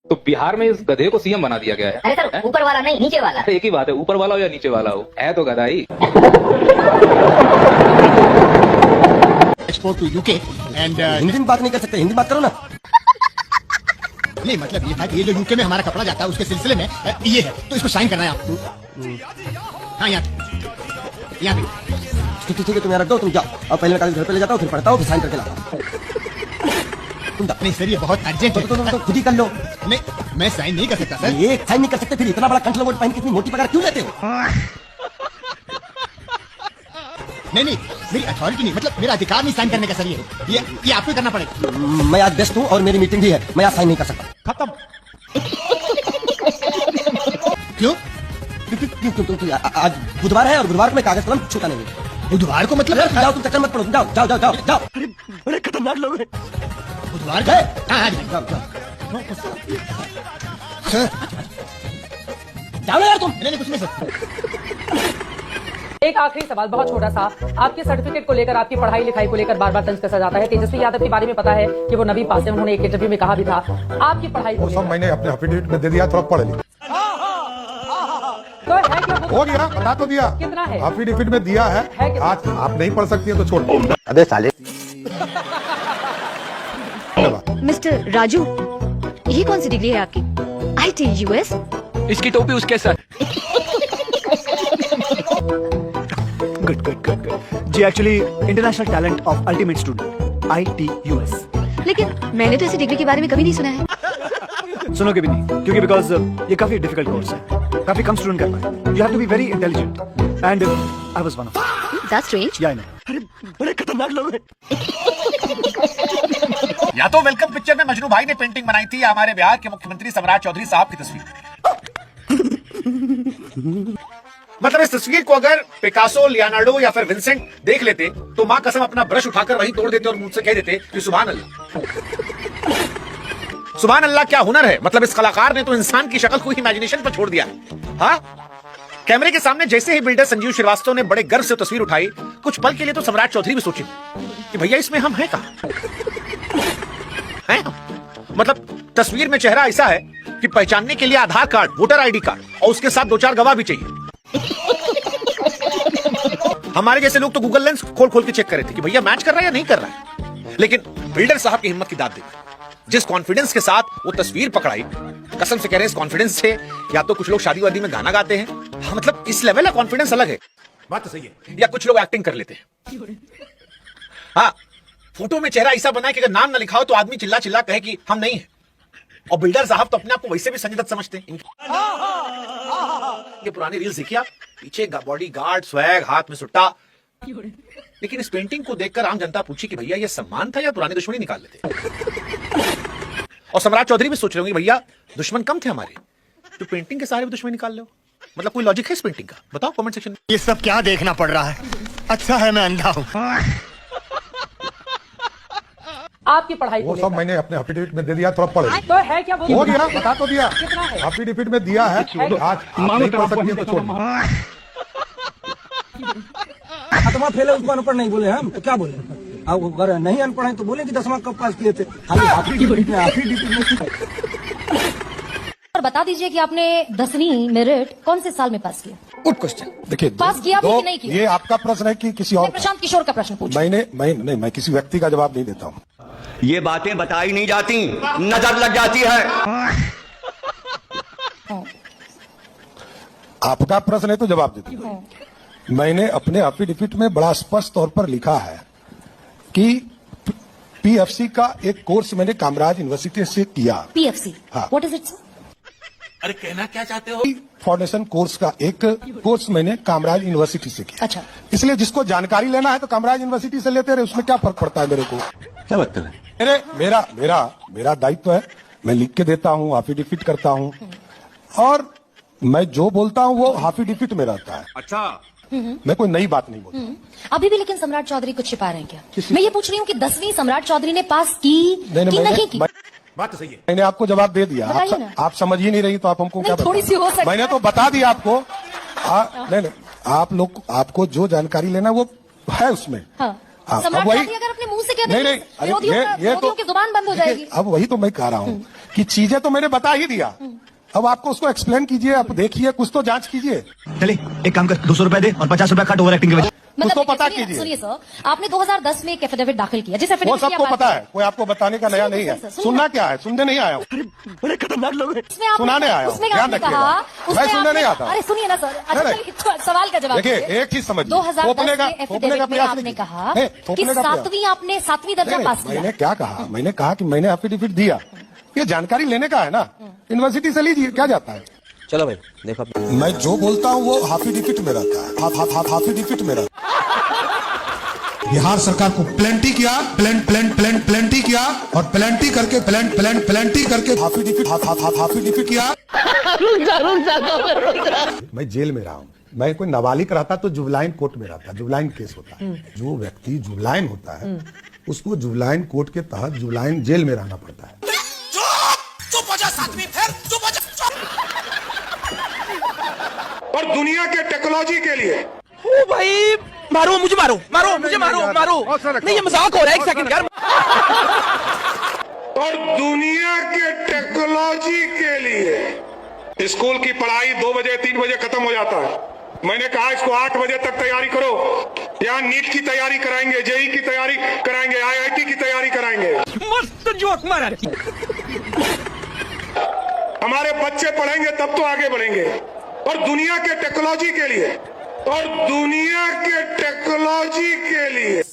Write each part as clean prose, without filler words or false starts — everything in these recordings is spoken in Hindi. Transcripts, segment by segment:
तो बिहार में इस गधे को सीएम बना दिया गया है। अरे सर, ऊपर वाला नहीं, नीचे वाला। एक ही बात है, ऊपर वाला हो या नीचे वाला हो, है तो गधा ही। Export to UK and Hindi में बात नहीं कर सकते, हिंदी बात करो ना। नहीं, मतलब ये था कि ये जो यूके में हमारा कपड़ा जाता है उसके सिलसिले में ये है, तो इसको साइन करना है आपको। हाँ, यहाँ पे। ठीक है, तुम यहाँ रख दो, तुम जाओ। अब पहले मैं घर पे ले जाता हूँ, फिर पढ़ता हूँ, फिर साइन करके लाता हूँ। नहीं सर, ये बहुत अर्जेंट है। तो खुद ही कर लो। नहीं, मैं साइन नहीं कर सकता सर। ये साइन नहीं कर सकते, फिर इतना बड़ा कंठ लोगोट पहन के इतनी मोटी पगार क्यों लेते हो? नहीं, मेरी अथॉरिटी नहीं, मतलब मेरा अधिकार नहीं साइन करने का सर। ये आपको करना पड़ेगा। मैं आज व्यस्त हूँ और मेरी मीटिंग भी है, मैं आज साइन नहीं कर सकता। खत्म। क्यों? क्यों? आज बुधवार है और बुधवार को मैं कागज कलम छूटा नहीं। बुधवार को मतलब? जाओ, तुम चक्कर मत पड़ो, जाओ। अरे खतरनाक लोग हैं। बुधवार का? सर जाओ यार तुम। नहीं, कुछ नहीं सर। एक आखिरी सवाल, बहुत छोटा सा। आपके सर्टिफिकेट को लेकर, आपकी पढ़ाई लिखाई को लेकर बार बार तंज कसा जाता है। तेजस्वी यादव के बारे में पता है कि वो नबी पास है, उन्होंने एक इंटरव्यू में कहा भी था। आपकी पढ़ाई को सब मैंने अपने एफिडेविट में दे दिया, थोड़ा पढ़ लिया। तो है क्या? हो गया, बता तो दिया। कितना है? एफिडेविट में दिया है। आज आप नहीं पढ़ सकती है तो छोड़ दो। अबे साले। मिस्टर राजू, ये कौन सी डिग्री है आपकी? IT US? इसकी टोपी उसके सर। गुड। जी actually international talent of ultimate student ITUS। लेकिन मैंने तो ऐसी डिग्री के बारे में कभी नहीं सुना है। सुनोगे भी नहीं, क्योंकि बिकॉज ये काफी डिफिकल्ट कोर्स है, काफी कम स्टूडेंट कर पाए। You have to be very intelligent and I was one of them. That's strange. या आई नो। अरे बड़े खतरनाक लोग हैं। या तो वेलकम पिक्चर में मजनू भाई ने पेंटिंग बनाई थी, या हमारे बिहार के मुख्यमंत्री सम्राट चौधरी साहब की तस्वीर। मतलब इस तस्वीर को अगर पिकासो, लियोनार्डो या फिर विंसेंट देख लेते तो मां कसम अपना ब्रश उठाकर वहीं तोड़ देते और मुझसे कह देते कि सुभान अल्लाह। सुभान अल्लाह क्या हुनर है। मतलब इस कलाकार ने तो इंसान की शक्ल को ही इमेजिनेशन पर छोड़ दिया है। हाँ, कैमरे के सामने जैसे ही बिल्डर संजीव श्रीवास्तव ने बड़े गर्व से तस्वीर उठाई, कुछ पल के लिए तो सम्राट चौधरी भी सोचे कि भैया इसमें हम हैं कहां? हैं? मतलब तस्वीर में चेहरा ऐसा है कि पहचानने के लिए आधार कार्ड, वोटर ID कार्ड और उसके साथ 2-4 गवाह भी चाहिए। हमारे जैसे लोग तो गूगल लेंस खोल खोल के चेक कर रहे थे कि भैया मैच कर रहा है या नहीं कर रहा है। लेकिन बिल्डर साहब की हिम्मत की दाद देखा, जिस कॉन्फिडेंस के साथ वो तस्वीर पकड़ाई, कसम से कह रहे हैं इस कॉन्फिडेंस से या तो कुछ लोग शादी वादी में गाना गाते हैं। हाँ, मतलब इस लेवल का कॉन्फिडेंस अलग है। बात तो सही है। या कुछ लोग एक्टिंग कर लेते हैं। हाँ, फोटो में चेहरा ऐसा बना है कि अगर नाम ना लिखा हो तो आदमी चिल्ला चिल्ला कहे कि हम नहीं है। और बिल्डर साहब तो अपने आप को वैसे भी संजय दत्त समझते हैं। ये पुरानी रील्स देखिए आप, पीछे बॉडी गार्ड, स्वैग, हाथ में सुट्टा। लेकिन इस पेंटिंग को देखकर आम जनता पूछी कि भैया ये सम्मान था या पुरानी दुश्मनी निकाल लेते। और सम्राट चौधरी भी सोच रहे होंगे भैया दुश्मन कम थे हमारे, तो पेंटिंग के सारे भी दुश्मन निकाल लो। मतलब कोई लॉजिक है इस पेंटिंग का? बताओ कमेंट सेक्शन में। ये सब क्या देखना पड़ रहा है? अच्छा है मैं अंधा हूँ। आपकी पढ़ाई को वो सब मैंने अपने एफिडेविट में दे दिया, थोड़ा पढ़ लिया। तो है क्या? हो गया, बता तो दिया। कितना है? एफिडेविट में दिया है। आज आप नहीं पढ़ सकती है तो छोड़ दो। आत्मा फैले उसको अनपढ़ नहीं बोले हम, तो क्या बोले? अब अगर नहीं अनपढ़ है तो बोले कि 10वां कब पास किए थे। और बता दीजिए कि आपने 10वीं मेरिट कौन से साल में पास किया? Good question. देखिए, पास किया भी कि नहीं किया? ये आपका प्रश्न है कि किसी और? प्रशांत किशोर का प्रश्न पूछा। मैं किसी व्यक्ति का जवाब नहीं देता हूँ। ये बातें बताई नहीं जाती, नजर लग जाती है। आपका प्रश्न है तो जवाब देता हूँ। मैंने अपने एफिडेविट में बड़ा स्पष्ट तौर पर लिखा है कि PFC का एक कोर्स मैंने कामराज यूनिवर्सिटी से किया। PFC? हाँ। What is it, sir? अरे कहना क्या चाहते हो? फाउंडेशन कोर्स का एक कोर्स मैंने कामराज यूनिवर्सिटी से किया। अच्छा। इसलिए जिसको जानकारी लेना है तो कामराज यूनिवर्सिटी से लेते रहे, उसमें क्या फर्क पड़ता है मेरे को? क्या बात कर रहे हैं? मेरा दायित्व है, मैं लिख के देता हूँ, एफिडेविट करता हूँ और मैं जो बोलता हूँ वो एफिडेविट में रहता है। अच्छा, मैं कोई नई बात नहीं बोलता। अभी भी लेकिन सम्राट चौधरी कुछ छिपा रहे हैं क्या? मैं ये पूछ रही हूँ कि 10वीं सम्राट चौधरी ने पास की कि नहीं की? बात तो सही है। मैंने आपको जवाब दे दिया। बताइए ना। आप समझ ही नहीं रही तो आप हमको क्या थोड़ी सी हो सकती है। मैंने तो बता दिया आपको। नहीं, आप लोग, आपको जो जानकारी लेना वो है उसमें। हाँ। सम्राट चौधरी अगर अपने मुंह से कह दें, नहीं, विरोधियों की जुबान बंद हो जाएगी। अब वही तो मैं कह रहा हूँ कि चीजें तो मैंने बता ही दिया, अब आपको उसको एक्सप्लेन कीजिए, आप देखिए, कुछ तो जांच कीजिए। चलिए एक काम कर, 200 रुपए दे और 50 रुपए कट ओवर एक्टिंग के वजह। कुछ तो पता सुनिए कीजिए। सुनिए सर, आपने 2010 में एक एफिडेविट दाखिल किया, जिस वो एफिडेविट की सबको आप बात पता कर है, कोई आपको बताने का नया नहीं है। सुनना क्या है, सुनने नहीं आया हूँ, बड़े खतरनाक लोग हैं। उसमें आपने- सुनाने आया हूँ, उसमें ध्यान आपने रखिएगा। कहा, मैं उसमें सुनने आपने- नहीं आता। अरे सुनिए ना सर, अच्छा नहीं, चलिए, सवाल का जवाब देखिए, दीजिए। एक चीज समझिए, 2010 थोपने के का एफिडेविट में प्रयास आपने नहीं कहा नहीं, कि थोपने का प्रयास। आपने 7वीं दर्जा नहीं, पास किया। मैंने क्या कहा, मैंने कहा कि मैंने एफिडेविट दिया, ये जानकारी लेने का है ना, यूनिवर्सिटी से लीजिए, क्या जाता है। चलो भाई देखो, मैं जो बोलता हूँ वो हाफिडिफिट में रहता है, हाफिडिफिट में रहता है। बिहार सरकार को प्लेंटी किया, प्लेंटी किया, और प्लेंटी करके प्लेंटी करके हाफिडिफिट किया। मैं जेल में रहा हूँ, मैं कोई नाबालिग रहता तो जुबलाइन कोर्ट में रहता, जुबलाइन केस होता है। जो व्यक्ति जुबलाइन होता है उसको जुबलाइन कोर्ट के तहत जुबलाइन जेल में रहना पड़ता है। और दुनिया के टेक्नोलॉजी के लिए ओ भाई मारो मुझे, मारो नहीं, ये मजाक हो रहा है, एक सेकंड यार। और दुनिया के टेक्नोलॉजी के लिए स्कूल की पढ़ाई 2 बजे 3 बजे खत्म हो जाता है। मैंने कहा इसको 8 बजे तक तैयारी करो। यहाँ नीट की तैयारी कराएंगे, जेई की तैयारी कराएंगे, IIT की तैयारी कराएंगे। मस्त जोक मारा। हमारे बच्चे पढ़ेंगे तब तो आगे बढ़ेंगे। और दुनिया के टेक्नोलॉजी के लिए, और दुनिया के टेक्नोलॉजी के लिए,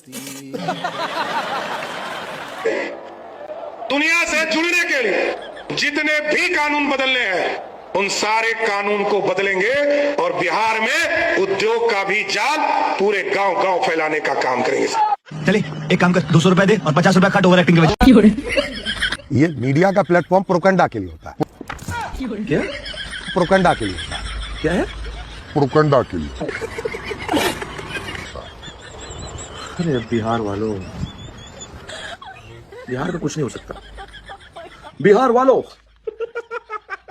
दुनिया से जुड़ने के लिए जितने भी कानून बदलने हैं उन सारे कानून को बदलेंगे और बिहार में उद्योग का भी जाल पूरे गांव-गांव फैलाने का काम करेंगे। चलिए एक काम कर, 200 रुपए दे और 50 रुपए कट ओवर एक्टिंग के वजह। ये मीडिया का प्लेटफॉर्म प्रोपेगेंडा के लिए होता है। क्या प्रोपेगेंडा के लिए होता है। क्या है? प्रोपेगेंडा के लिए। अरे बिहार वालों, बिहार में कुछ नहीं हो सकता। बिहार वालों,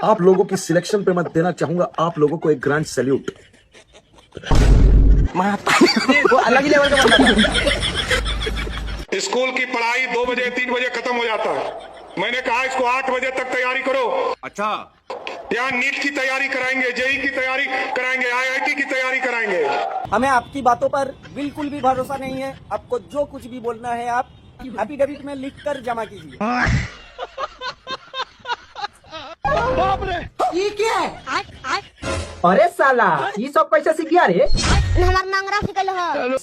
आप लोगों की सिलेक्शन पे मैं देना चाहूंगा आप लोगों को एक ग्रैंड सैल्यूट। वो अलग ही लेवल का बंदा था। स्कूल की पढ़ाई 2 बजे 3 बजे खत्म हो जाता है। मैंने कहा इसको 8 बजे तक तैयारी करो। अच्छा, यहाँ नीट की तैयारी कराएंगे, जेई की तैयारी कराएंगे, IIT की तैयारी कराएंगे। हमें आपकी बातों पर बिल्कुल भी भरोसा नहीं है। आपको जो कुछ भी बोलना है आप एफिडेविट में लिखकर जमा कीजिए। बाप रे, ये क्या है? अरे साला, ये सब कैसे सीख गया रे? हमार नांगरा सिकल ह।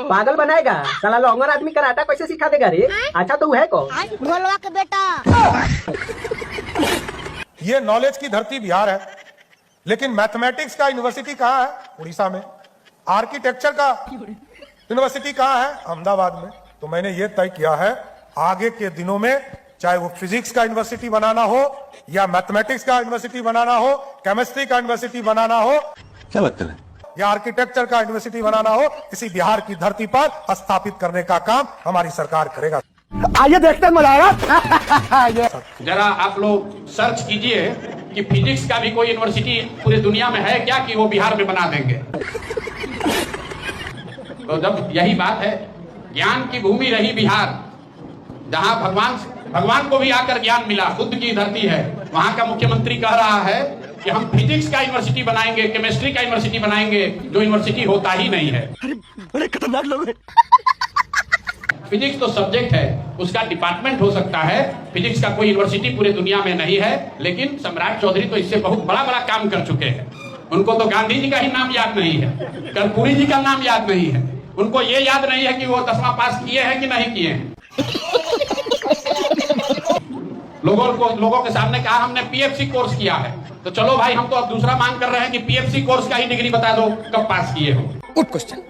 पागल बनाएगा साला, लौंगर आदमी कराटा कैसे सिखा देगा रे? अच्छा तो है कौन? भोलवा के बेटा। ये नॉलेज की धरती बिहार है, लेकिन मैथमेटिक्स का यूनिवर्सिटी कहाँ है? उड़ीसा में। आर्किटेक्चर का यूनिवर्सिटी कहाँ है? अहमदाबाद में। तो मैंने ये तय किया है आगे के दिनों में चाहे वो फिजिक्स का यूनिवर्सिटी बनाना हो या मैथमेटिक्स का यूनिवर्सिटी बनाना हो, केमिस्ट्री का यूनिवर्सिटी बनाना हो, क्या बात कर रहे हैं? या आर्किटेक्चर का यूनिवर्सिटी बनाना हो, इसी बिहार की धरती पर स्थापित करने का काम हमारी सरकार करेगा। आइए देखते हैं, मजा आएगा। जरा आप लोग सर्च कीजिए कि फिजिक्स का भी कोई यूनिवर्सिटी पूरी दुनिया में है क्या कि वो बिहार में बना देंगे। तो जब यही बात है, ज्ञान की भूमि रही बिहार, जहां भगवान को भी आकर ज्ञान मिला, बुद्ध की धरती है, वहां का मुख्यमंत्री कह रहा है कि हम फिजिक्स का यूनिवर्सिटी बनाएंगे, केमिस्ट्री का यूनिवर्सिटी बनाएंगे, जो यूनिवर्सिटी होता ही नहीं है। अरे बड़े खतरनाक लोग हैं। फिजिक्स तो सब्जेक्ट है, उसका डिपार्टमेंट हो सकता है, फिजिक्स का कोई यूनिवर्सिटी पूरे दुनिया में नहीं है। लेकिन सम्राट चौधरी तो इससे बहुत बड़ा काम कर चुके हैं। उनको तो गांधी जी का ही नाम याद नहीं है, कर्पूरी जी का नाम याद नहीं है, उनको ये याद नहीं है कि वो 10वां पास किए हैं कि नहीं किए हैं। लोगों के सामने कहा हमने PFC कोर्स किया है, तो चलो भाई हम तो अब दूसरा मांग कर रहे हैं कि PFC कोर्स का ही डिग्री बता दो कब पास किए हो। Good question.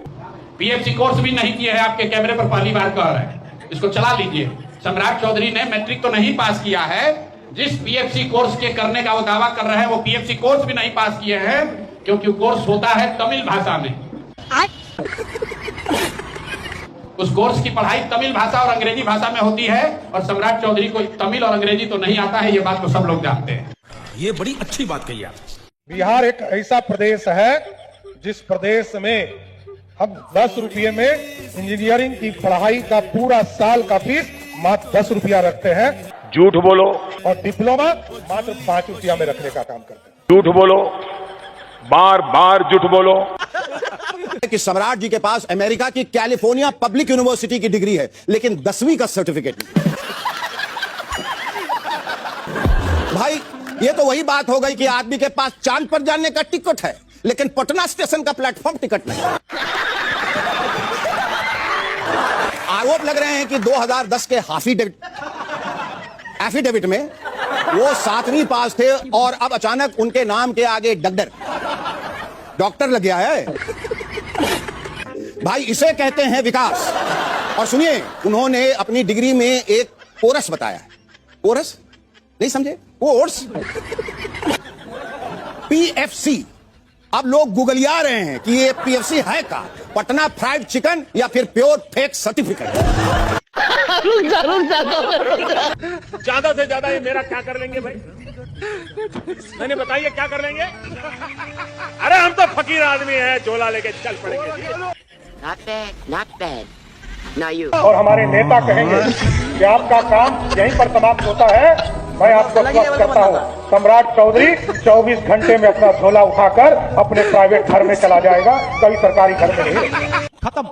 PFC कोर्स भी नहीं किए हैं, आपके कैमरे पर पहली बार कह रहे हैं, इसको चला लीजिए। सम्राट चौधरी ने मैट्रिक तो नहीं पास किया है, जिस PFC कोर्स के करने का वो दावा कर रहे हैं वो PFC कोर्स भी नहीं पास किए हैं, क्योंकि कोर्स होता है तमिल भाषा में। उस कोर्स की पढ़ाई तमिल भाषा और अंग्रेजी भाषा में होती है, और सम्राट चौधरी को तमिल और अंग्रेजी तो नहीं आता है, ये बात तो सब लोग जानते हैं। ये बड़ी अच्छी बात कही आप। बिहार एक ऐसा प्रदेश है जिस प्रदेश में हम 10 रुपये में इंजीनियरिंग की पढ़ाई का पूरा साल का फीस मात्र 10 रुपया रखते हैं, झूठ बोलो, और डिप्लोमा मात्र 5 रुपया में रखने का काम करते हैं। झूठ बोलो, बार बार झूठ बोलो। कि सम्राट जी के पास अमेरिका की कैलिफोर्निया पब्लिक यूनिवर्सिटी की डिग्री है, लेकिन 10वीं का सर्टिफिकेट नहीं। भाई ये तो वही बात हो गई कि आदमी के पास चांद पर जाने का टिकट है, लेकिन पटना स्टेशन का प्लेटफॉर्म टिकट नहीं। आरोप लग रहे हैं कि 2010 के एफिडेविट में वो 7वीं पास थे और अब अचानक उनके नाम के आगे डॉक्टर लग गया है। भाई इसे कहते हैं विकास। और सुनिए, उन्होंने अपनी डिग्री में एक कोरस बताया है। कोरस नहीं समझे? Course PFC. अब लोग गुगलिया रहे हैं कि ये पीएफसी है का, पटना फ्राइड चिकन या फिर प्योर फेक सर्टिफिकेट। ज्यादा से ज्यादा ये मेरा क्या कर लेंगे भाई? मैंने बताइए क्या कर लेंगे? अरे हम तो फकीर आदमी हैं, झोला लेके चल पड़ेंगे। और हमारे नेता कहेंगे कि आपका काम यहीं पर समाप्त होता है। मैं आपको स्वस्थ करता हूँ, सम्राट चौधरी 24 घंटे में अपना झोला उठाकर अपने प्राइवेट घर में चला जाएगा, कभी सरकारी घर में नहीं। खत्म,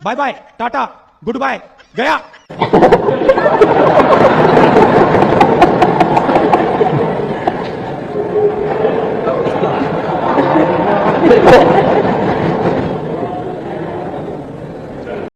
bye bye, tata, good bye, गया।